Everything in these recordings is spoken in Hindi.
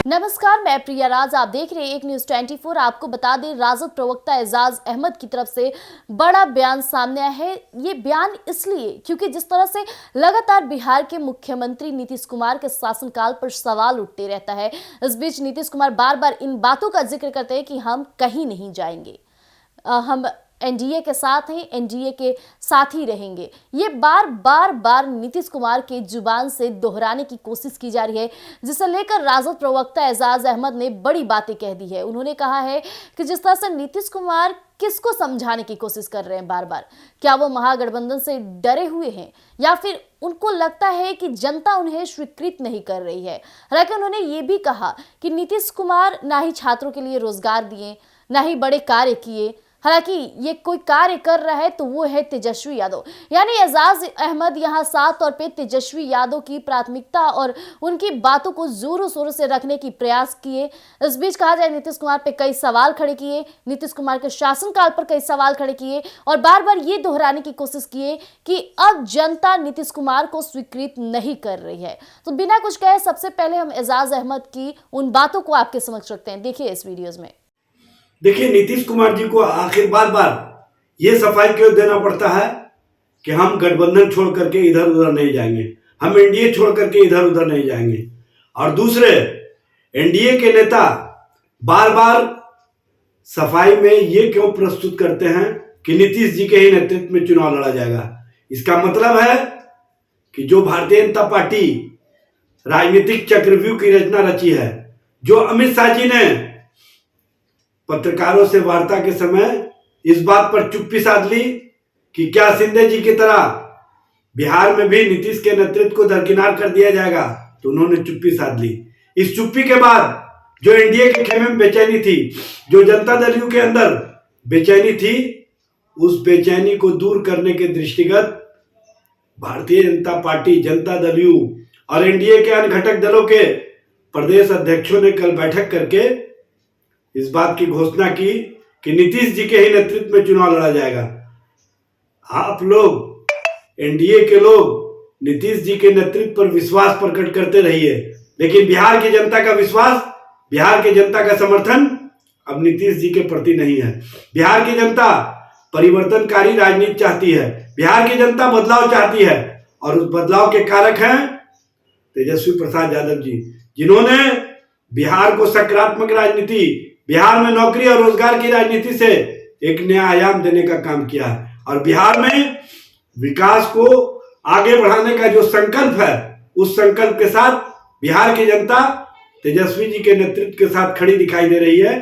नमस्कार, मैं प्रिया राज। आप देख रहे हैं एक न्यूज 24। आपको बता दें, राजद प्रवक्ता एजाज अहमद की तरफ से बड़ा बयान सामने आया है। ये बयान इसलिए क्योंकि जिस तरह से लगातार बिहार के मुख्यमंत्री नीतीश कुमार के शासनकाल पर सवाल उठते रहता है, इस बीच नीतीश कुमार बार बार इन बातों का जिक्र करते हैं कि हम कहीं नहीं जाएंगे, हम एनडीए के साथ हैं, एनडीए के साथ ही रहेंगे। ये बार नीतीश कुमार के जुबान से दोहराने की कोशिश की जा रही है, जिसे लेकर राजद प्रवक्ता एजाज अहमद ने बड़ी बातें कह दी है। उन्होंने कहा है कि जिस तरह से नीतीश कुमार किसको समझाने की कोशिश कर रहे हैं बार बार, क्या वो महागठबंधन से डरे हुए हैं या फिर उनको लगता है कि जनता उन्हें स्वीकृत नहीं कर रही है। हालांकि उन्होंने ये भी कहा कि नीतीश कुमार ना ही छात्रों के लिए रोजगार दिए, ना ही बड़े कार्य किए। हालांकि ये कोई कार्य कर रहा है तो वो है तेजस्वी यादव। यानी एजाज अहमद यहाँ साफ तौर पे तेजस्वी यादव की प्राथमिकता और उनकी बातों को जोरों शोरों से रखने की प्रयास किए। इस बीच कहा जाए, नीतीश कुमार पे कई सवाल खड़े किए, नीतीश कुमार के शासनकाल पर कई सवाल खड़े किए और बार बार ये दोहराने की कोशिश किए कि अब जनता नीतीश कुमार को स्वीकृत नहीं कर रही है। तो बिना कुछ कहे सबसे पहले हम एजाज अहमद की उन बातों को आपके समक्ष रखते हैं। देखिए इस वीडियोज में। देखिए, नीतीश कुमार जी को आखिर बार ये सफाई क्यों देना पड़ता है कि हम गठबंधन छोड़ करके इधर उधर नहीं जाएंगे, हम एनडीए छोड़ करके इधर उधर नहीं जाएंगे। और दूसरे, एनडीए के नेता बार सफाई में ये क्यों प्रस्तुत करते हैं कि नीतीश जी के ही नेतृत्व में चुनाव लड़ा जाएगा। इसका मतलब है कि जो भारतीय जनता पार्टी राजनीतिक चक्रव्यूह की रचना रची है, जो अमित शाह जी ने पत्रकारों से वार्ता के समय इस बात पर चुप्पी साध ली कि क्या शिंदे जी की तरह बिहार में भी नीतीश के नेतृत्व को दरकिनार कर दिया जाएगा, तो उन्होंने चुप्पी साध ली। इस चुप्पी के बाद जो एनडीए के खेमे में बेचैनी थी, जो जनता दल के अंदर बेचैनी थी, उस बेचैनी को दूर करने के दृष्टिगत भारतीय जनता पार्टी, जनता दल और एनडीए के अन्य घटक दलों के प्रदेश अध्यक्षों ने कल बैठक करके इस बात की घोषणा की कि नीतीश जी के ही नेतृत्व में चुनाव लड़ा जाएगा। आप लोग, एनडीए के लोग नीतीश जी के नेतृत्व पर विश्वास प्रकट करते रहिए, लेकिन बिहार की जनता का विश्वास, बिहार की जनता का समर्थन अब नीतीश जी के प्रति नहीं है। बिहार की जनता परिवर्तनकारी राजनीति चाहती है, बिहार की जनता बदलाव चाहती है और उस बदलाव के कारक हैं तेजस्वी प्रसाद यादव जी, जिन्होंने बिहार को सकारात्मक राजनीति, बिहार में नौकरी और रोजगार की राजनीति से एक नया आयाम देने का काम किया है। और बिहार में विकास को आगे बढ़ाने का जो संकल्प है, उस संकल्प के साथ बिहार की जनता तेजस्वी जी के नेतृत्व के साथ खड़ी दिखाई दे रही है।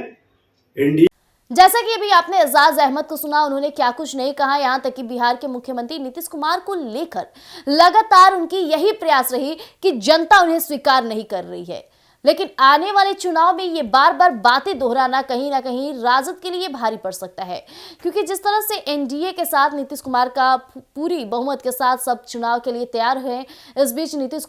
एनडीए, जैसा कि अभी आपने एजाज अहमद को सुना, उन्होंने क्या कुछ नहीं कहा। यहां तक कि बिहार के मुख्यमंत्री नीतीश कुमार को लेकर लगातार उनकी यही प्रयास रही कि जनता उन्हें स्वीकार नहीं कर रही है। लेकिन आने वाले चुनाव में ये बार बातें दोहराना कहीं ना कहीं राजद के लिए भारी पड़ सकता है, क्योंकि जिस तरह से एनडीए के साथ नीतीश कुमार का पूरी बहुमत के साथ सब चुनाव के लिए तैयार हुए, इस बीच नीतीश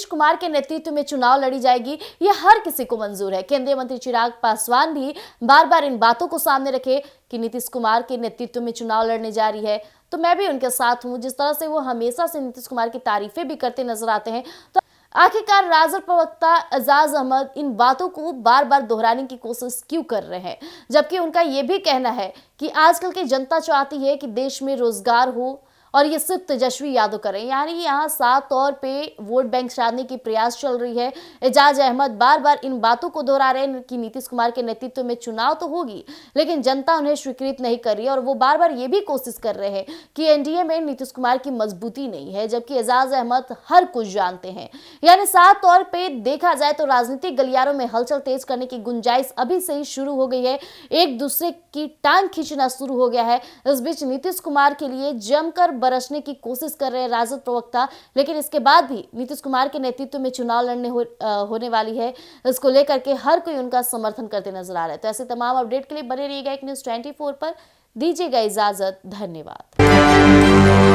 कुमार के नेतृत्व में चुनाव लड़ी जाएगी, यह हर किसी को मंजूर है। केंद्रीय मंत्री चिराग पासवान भी बार इन बातों को सामने रखे कि नीतीश कुमार के नेतृत्व में चुनाव लड़ने जा रही है, तो मैं भी उनके साथ हूं। जिस तरह से वो हमेशा से नीतीश कुमार की तारीफें भी करते नजर आते हैं, तो आखिरकार राजद प्रवक्ता एजाज अहमद इन बातों को बार दोहराने की कोशिश क्यों कर रहे हैं, जबकि उनका यह भी कहना है कि आजकल की जनता चाहती है कि देश में रोजगार हो और ये सिर्फ तेजस्वी यादव करें। यानी यहाँ साफ तौर पे वोट बैंक साधने की प्रयास चल रही है। एजाज अहमद बार इन बातों को दोहरा रहे हैं कि नीतीश कुमार के नेतृत्व में चुनाव तो होगी, लेकिन जनता उन्हें स्वीकृत नहीं कर रही है। और वो बार ये भी कोशिश कर रहे हैं कि एनडीए में नीतीश कुमार की मजबूती नहीं है, जबकि एजाज अहमद हर कुछ जानते हैं। यानी साफ तौर पर देखा जाए तो राजनीतिक गलियारों में हलचल तेज करने की गुंजाइश अभी से ही शुरू हो गई है, एक दूसरे की टांग खींचना शुरू हो गया है। इस बीच नीतीश कुमार के लिए जमकर बरसने की कोशिश कर रहे हैं राजद प्रवक्ता, लेकिन इसके बाद भी नीतीश कुमार के नेतृत्व में चुनाव लड़ने होने वाली है, इसको लेकर के हर कोई उनका समर्थन करते नजर आ रहा है। तो ऐसे तमाम अपडेट के लिए बने रहिएगा एक न्यूज 24 पर। दीजिएगा इजाजत, धन्यवाद।